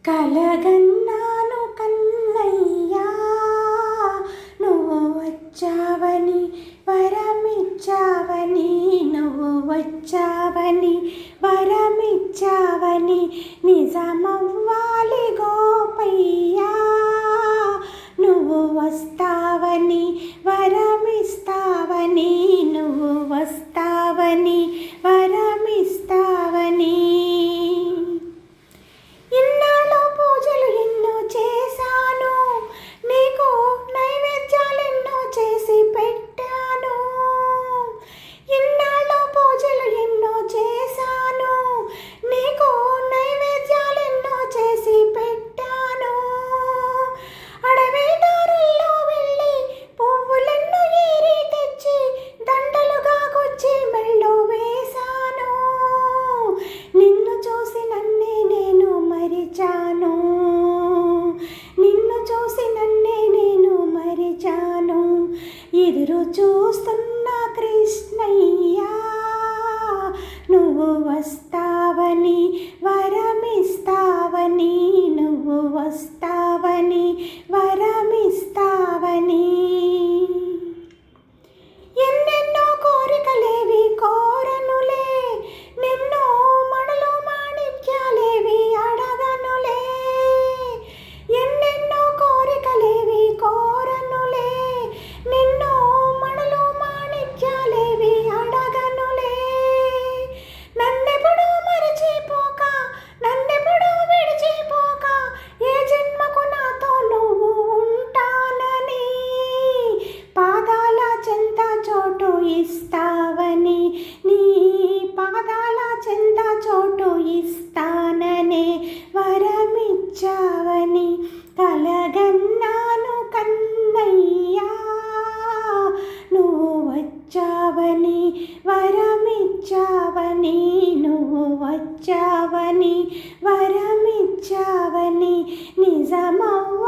కలగన్నాను కన్నయ్యా, నువ్వు వచ్చావని, వరమిచ్చావని, నువ్వు వచ్చావని, వరమిచ్చావని, నిజమవ్వాలి గోపయ్యా. నువ్వు వస్తావని, వరమిస్తావని, నువ్వు వస్తావని, వరమిస్తావని. ఇన్నాళ్ళు పూజలు ఎన్నో చేశాను, నీకు నైవేద్యాలెన్నో చేసి పెట్టాను. ఇన్నాళ్ళు పూజలు ఎన్నో చేశాను, నీకు నైవేద్యాలెన్నో చేసి పెట్టాను. అడవి దారుల్లో వెళ్ళి పువ్వులెన్నో ఏరి తెచ్చి దండలుగా గుచ్చి మెళ్ళో వేశాను. నిన్ను చూసి నన్నే నేను మరిచాను, నిన్ను చూసి నన్నే నేను మరిచాను. ఎదురు చూస్తున్న కృష్ణయ్యా, నువ్వు వస్తావని, వరమిస్తావని, నువ్వు వస్తావని, వరమిస్తావని. ఎన్నెన్నో కోరికలేవి కోరనులే, నిన్ను మణులు మాణిక్యాలేవి అడగనులే. ఎన్నెన్నో కోరికలేవి కోరనులే, నిన్ను మణులు మాణిక్యాలేవి అడగనులే. నన్నెప్పుడు మరచిపోక, నన్నెప్పుడు విడిచిపోక, ఏ జన్మకు నాతో నువ్వు ఉంటానని, పాదాల చెంత చోటు ఇస్తావని, నీ పాదాల చెంత చోటు ఇస్తాననే వరమిచ్చావని. కలగన్నాను కన్నయ్యా, నువ్వు వచ్చావని, వరమిచ్చావని, నువ్వు వచ్చావని, వరమిచ్చావని, నిజమవ్వ